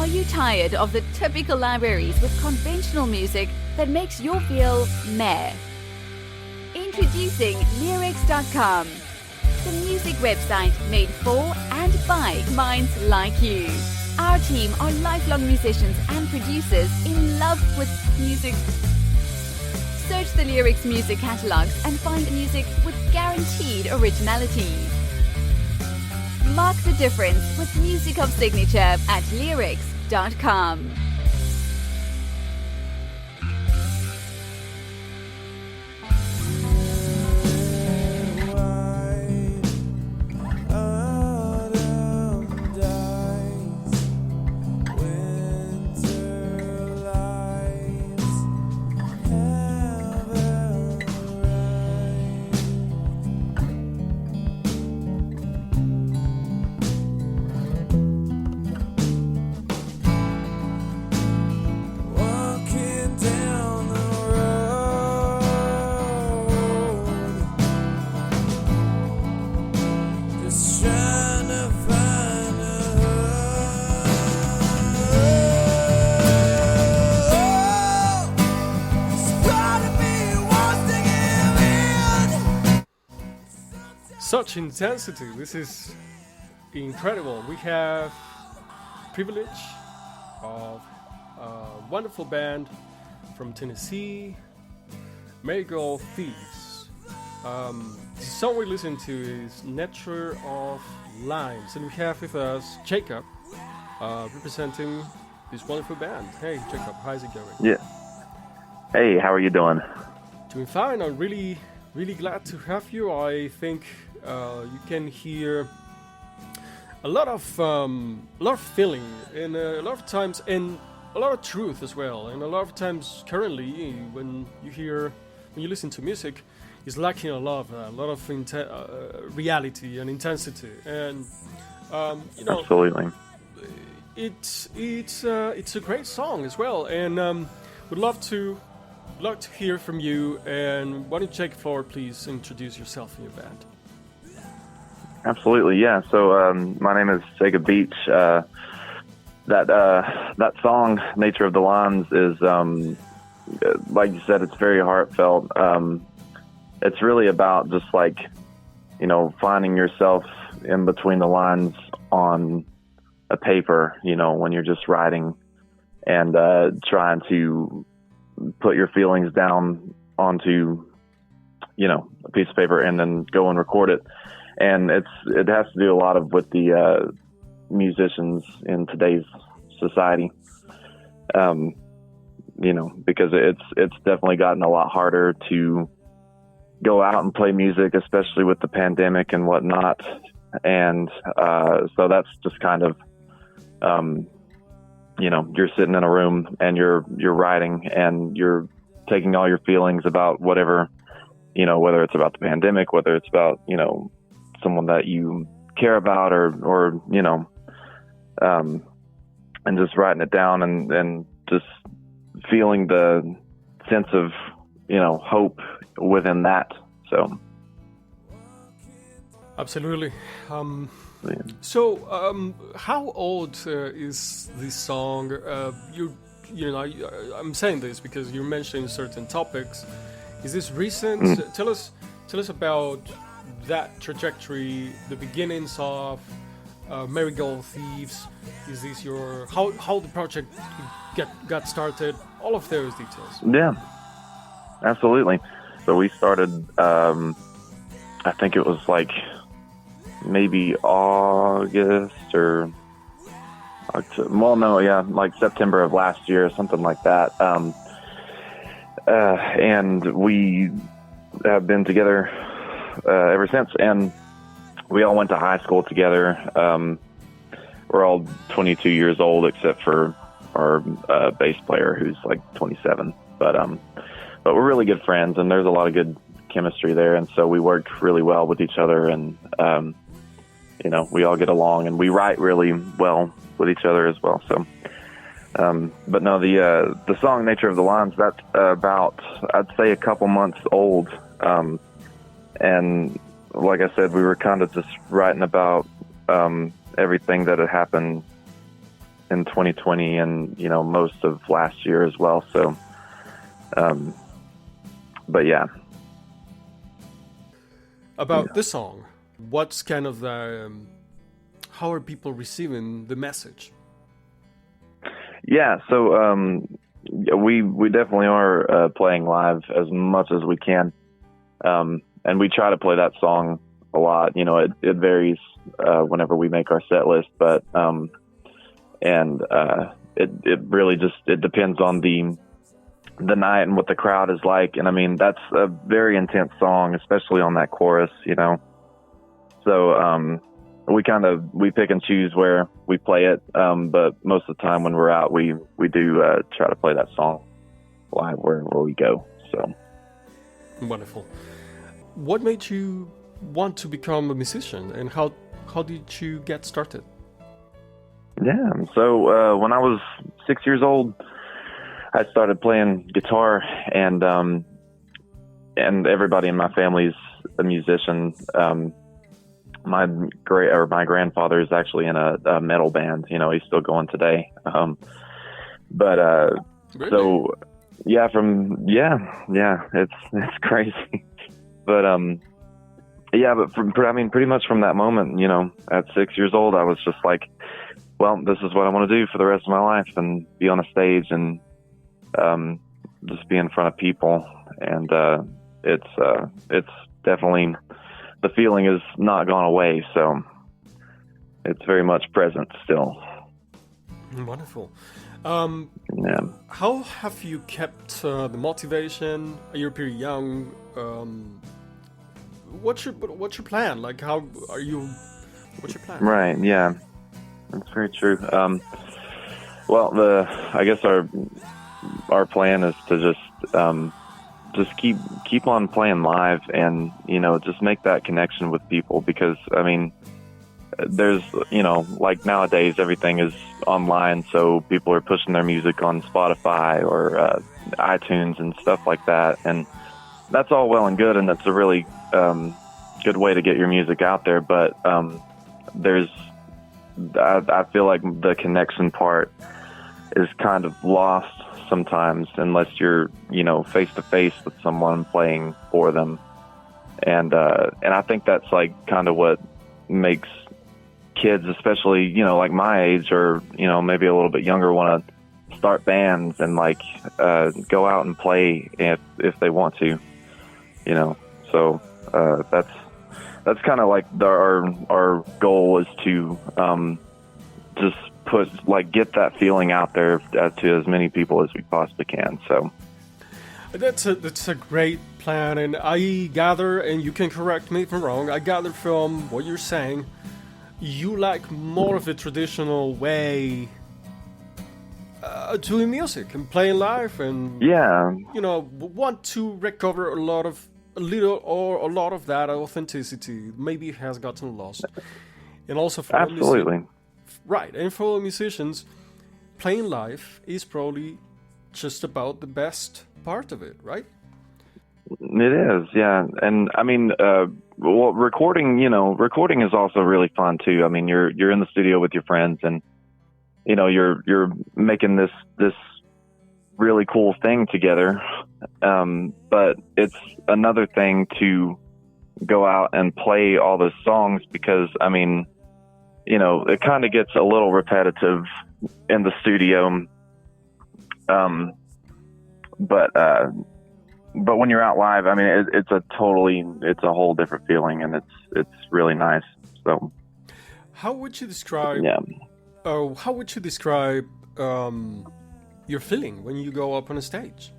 Are you tired of the typical libraries with conventional music that makes you feel meh? Introducing Leerecs.com, the music website made for and by minds like you. Our team are lifelong musicians and producers in love with music. Search the Leerecs music catalogs and find music with guaranteed originality. Mark the difference with music of signature at Leerecs.com. Such intensity. This is incredible. We have privilege of a wonderful band from Tennessee, Marigold Thieves. The song we listen to is Nature of Lines, and we have with us Jacob representing this wonderful band. Hey Jacob, how's it going? Yeah. Hey, how are you doing? Doing fine. I'm really glad to have you. I think you can hear a lot of feeling, and a lot of times, and a lot of truth as well. And a lot of times, currently, when you listen to music, it's lacking a lot of reality and intensity. And absolutely, it's a great song as well. And would love to hear from you. And why don't you take the floor, please introduce yourself and your band. Absolutely, yeah. So my name is Jacob Beach. That song, Nature of the Lines, is like you said, it's very heartfelt. It's really about just finding yourself in between the lines on a paper, when you're just writing and trying to put your feelings down onto, a piece of paper and then go and record it. And it has to do a lot with the musicians in today's society, because it's definitely gotten a lot harder to go out and play music, especially with the pandemic and whatnot. And so that's just kind of, you're sitting in a room and you're writing and you're taking all your feelings about whatever, whether it's about the pandemic, whether it's about, someone that you care about or and just writing it down and just feeling the sense of, hope within that. So. Absolutely. So, how old is this song? I'm saying this because you're mentioning certain topics. Is this recent? Tell us about that trajectory, the beginnings of Marigold Thieves. Is this how the project got started? All of those details. Yeah, absolutely. So we started, I think it was maybe August or September of last year, something like that. And we have been together ever since, and we all went to high school together. We're all 22 years old except for our bass player, who's 27. But we're really good friends, and there's a lot of good chemistry there, and so we worked really well with each other, and we all get along, and we write really well with each other as well. So, but no, the song "Nature of the Lines", that's about, I'd say, a couple months old. And like I said, we were kind of just writing about everything that had happened in 2020 and, you know, most of last year as well. So, but yeah. About this song, what's kind of the, how are people receiving the message? Yeah, so we definitely are playing live as much as we can, and we try to play that song a lot. You know, it varies whenever we make our set list, but it really just depends on the night and what the crowd is like. And I mean, that's a very intense song, especially on that chorus, you know. So we pick and choose where we play it, but most of the time when we're out, we do try to play that song live where we go. So wonderful. What made you want to become a musician, and how did you get started? Yeah, so when I was 6 years old, I started playing guitar, and everybody in my family's a musician. My grandfather is actually in a metal band. You know, he's still going today. Really? So yeah, it's crazy. But pretty much from that moment, you know, at 6 years old, I was just like, well, this is what I want to do for the rest of my life, and be on a stage and just be in front of people. And it's definitely, the feeling has not gone away, so it's very much present still. Wonderful. Yeah. How have you kept the motivation? You're pretty young. What's your plan? Like, how are you? What's your plan? Right. Yeah, that's very true. Well, I guess our plan is to just keep on playing live, and, you know, just make that connection with people, because I mean, there's, you know, like nowadays everything is online, so people are pushing their music on Spotify or iTunes and stuff like that, and that's all well and good, and that's a really good way to get your music out there, but I feel like the connection part is kind of lost sometimes, unless you're, you know, face to face with someone playing for them, and I think that's like kind of what makes kids, especially, you know, like my age, or, you know, maybe a little bit younger, want to start bands and like go out and play if they want to, you know. So that's kind of like our goal is to just get that feeling out there to as many people as we possibly can. So that's a great plan, and I gather, and you can correct me if I'm wrong, I gather from what you're saying, you like more of a traditional way doing music and playing live, and yeah, you know, want to recover a lot of that authenticity maybe has gotten lost. And also for absolutely. Right, and for musicians, playing live is probably just about the best part of it, right? It is, yeah. And I mean, recording is also really fun too. I mean, you're in the studio with your friends, and, you know, you're making this really cool thing together. But it's another thing to go out and play all those songs, because, I mean, you know, it kind of gets a little repetitive in the studio. But when you're out live, I mean, it's a whole different feeling, and it's really nice. So, how would you describe? Yeah. Oh, how would you describe your feeling when you go up on a stage?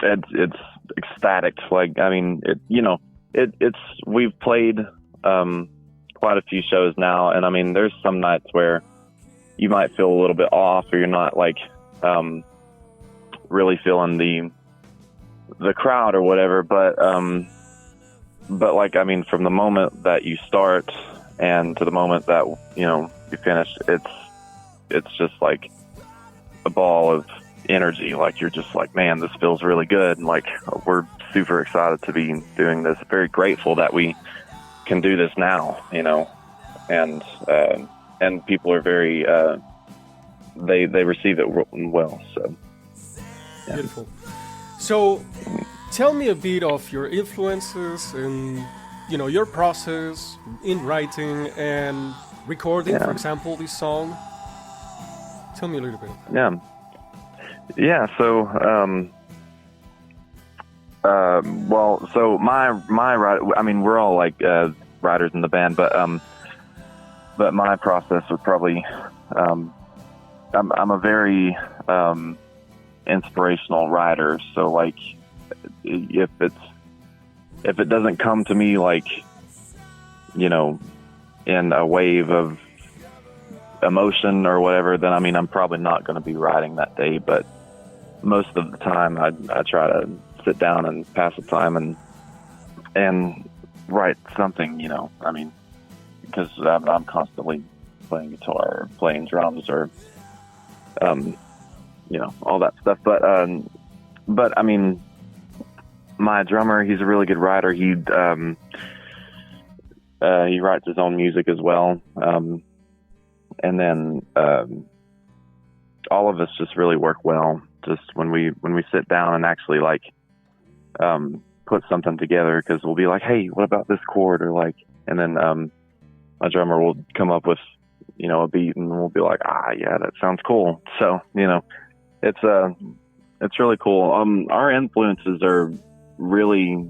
It's ecstatic. Like, I mean, we've played quite a few shows now, and I mean, there's some nights where you might feel a little bit off, or you're not like really feeling the crowd or whatever, but like, I mean, from the moment that you start and to the moment that, you know, you finish, it's just like a ball of energy. Like, you're just like, man, this feels really good, and like, we're super excited to be doing this, very grateful that we can do this now, you know, and people are very they receive it well. So yeah. Beautiful. So tell me a bit of your influences and your process in writing and recording, for example, this song. Tell me a little bit of that. Yeah. So well, so my I mean, we're all like writers in the band, but my process would probably I'm a very inspirational writer. So like if it doesn't come to me like in a wave of emotion or whatever, then I mean I'm probably not going to be writing that day. But most of the time I try to sit down and pass the time and write something. I mean, because I'm constantly playing guitar or playing drums or all that stuff. But I mean, my drummer, he's a really good writer. He writes his own music as well. And then all of us just really work well. Just when we sit down and actually like put something together, because we'll be like, hey, what about this chord? Or like, and then my drummer will come up with a beat, and we'll be like, yeah, that sounds cool. So it's really cool. Our influences are really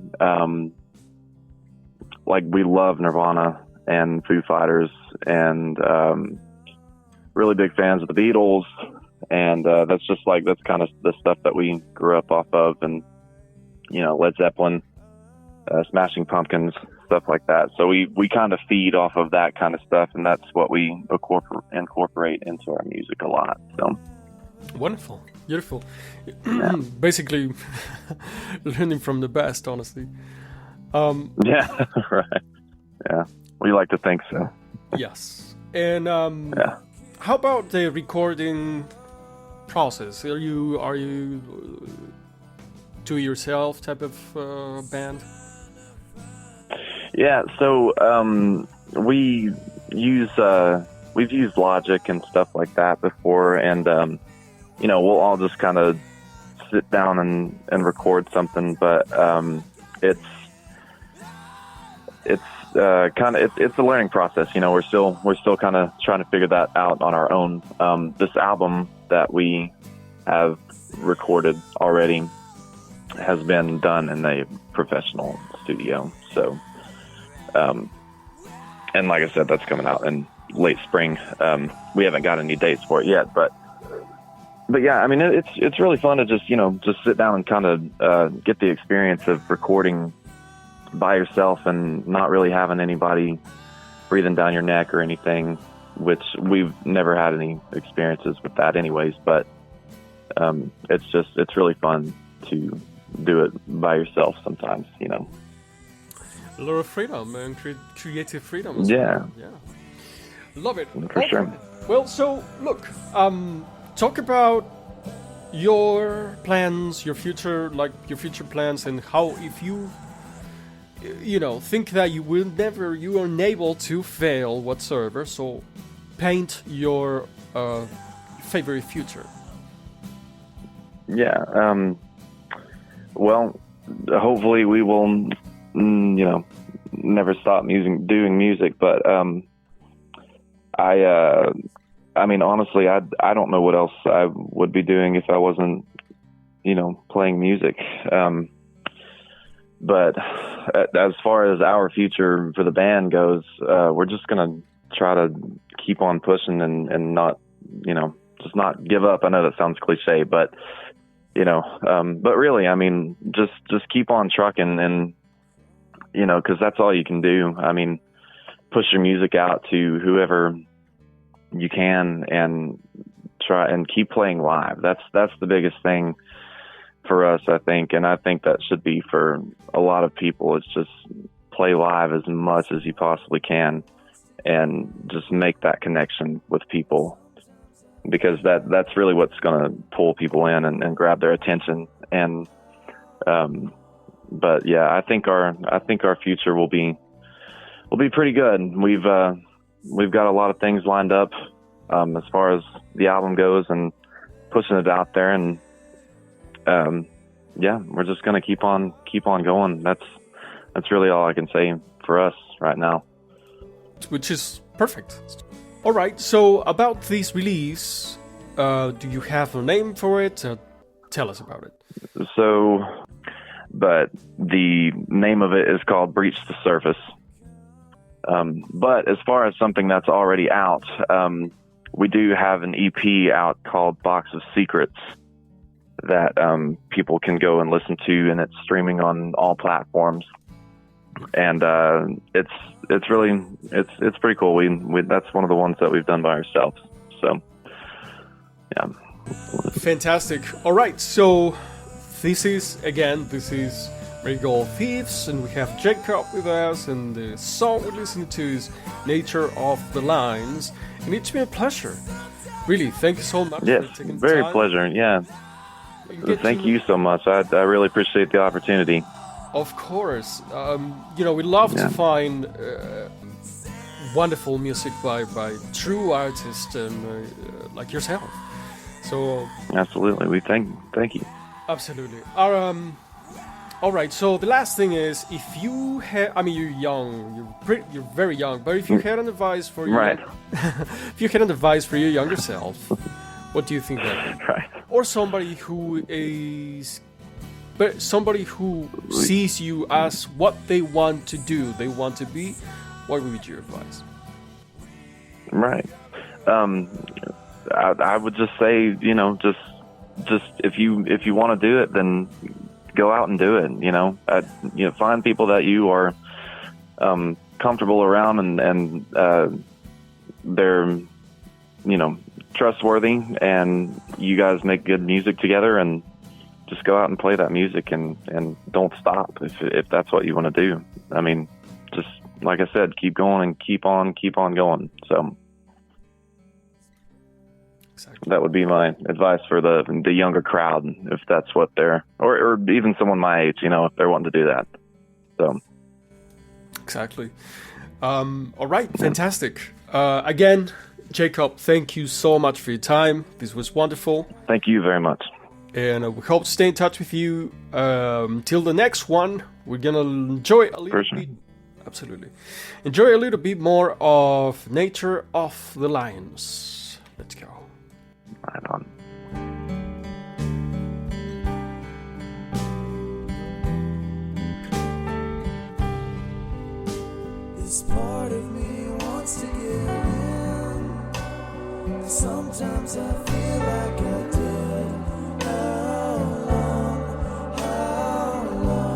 like we love Nirvana and Foo Fighters, and really big fans of the Beatles, and that's kind of the stuff that we grew up off of, and Led Zeppelin, Smashing Pumpkins, stuff like that. So we kind of feed off of that kind of stuff, and that's what we incorporate into our music a lot. So wonderful, beautiful. Yeah. Basically learning from the best, honestly. Yeah, right. Yeah, we like to think so. Yes. And yeah. How about the recording process? Are you do yourself type of band? Yeah, so we've used Logic and stuff like that before, and we'll all just kind of sit down and record something, but it's it's a learning process. We're still kind of trying to figure that out on our own. This album that we have recorded already has been done in a professional studio. So, and like I said, that's coming out in late spring. We haven't got any dates for it yet, but yeah, I mean, it's really fun to just sit down and kind of get the experience of recording by yourself and not really having anybody breathing down your neck or anything, which we've never had any experiences with that anyways. But it's really fun to do it by yourself sometimes, A lot of freedom and creative freedom. Yeah. Yeah. Love it. For sure. Well, so look, talk about your plans, your future plans, and how if you think that you are unable to fail whatsoever. So paint your favorite future. Yeah. Well, hopefully we will, never stop doing music. But I mean, honestly, I don't know what else I would be doing if I wasn't, playing music. But as far as our future for the band goes, we're just gonna try to keep on pushing and not, just not give up. I know that sounds cliche, but but really, I mean, just keep on trucking, and because that's all you can do. I mean, push your music out to whoever you can, and try and keep playing live. That's the biggest thing for us, I think, and I think that should be for a lot of people. It's just play live as much as you possibly can, and just make that connection with people, because that's really what's going to pull people in and grab their attention. And but yeah, I think our future will be pretty good. We've got a lot of things lined up as far as the album goes and pushing it out there. And yeah, we're just gonna keep on going. That's really all I can say for us right now. Which is perfect. All right. So about this release, do you have a name for it? Tell us about it. So, but the name of it is called Breach the Surface. But as far as something that's already out, we do have an EP out called Box of Secrets that people can go and listen to, and it's streaming on all platforms. And it's really it's pretty cool. We that's one of the ones that we've done by ourselves. So yeah. Fantastic. All right, so this is Marigold Thieves, and we have Jacob with us, and the song we're listening to is Nature of the Lines, and it's been a pleasure. Really, thank you so much yes, for taking the very time. pleasure. Yeah. Thank you so much. I really appreciate the opportunity. Of course. We love to find wonderful music by true artists like yourself. So absolutely, we thank you. Absolutely. All right. So the last thing is, if you had, you're young, you're very young, but if you had an advice for your, right, if you had an advice for your younger self, what do you think that would be? Right. Or somebody who sees you as what they want to do, they want to be, what would be your advice? Right. I would just say, just if you want to do it, then go out and do it. Find people that you are comfortable around, and they're trustworthy, and you guys make good music together, and just go out and play that music, and don't stop if that's what you want to do. Just like I said, keep going and keep on going. So. Exactly. That would be my advice for the younger crowd, if that's what they're, or even someone my age, if they're wanting to do that. So. Exactly. All right. Fantastic. Again, Jacob, thank you so much for your time. This was wonderful. Thank you very much. And we hope to stay in touch with you till the next one. We're going to enjoy a little bit. Absolutely. Enjoy a little bit more of Nature of the Lions. Let's go. Right on. This part of me wants to give in. Sometimes I feel like I did. How long? How long?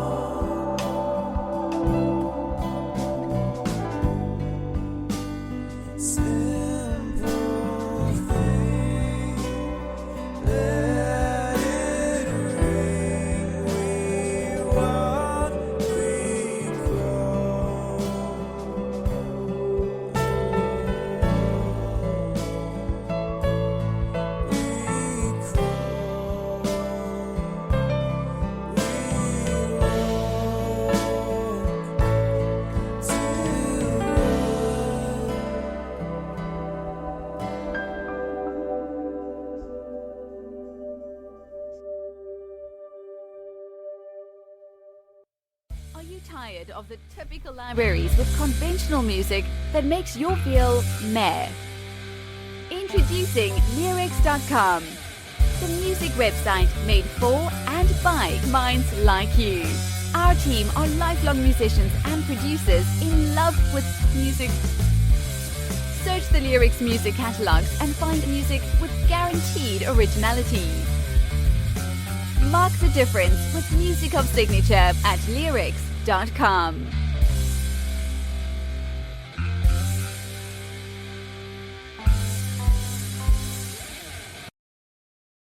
Simple thing. Let it ring. We walk, we grow. Are you tired of the typical libraries with conventional music that makes you feel meh? Introducing Leerecs.com, the music website made for and by minds like you. Our team are lifelong musicians and producers in love with music. Search the Leerecs music catalogs and find music with guaranteed originality. Mark the difference with music of signature at Leerecs.com.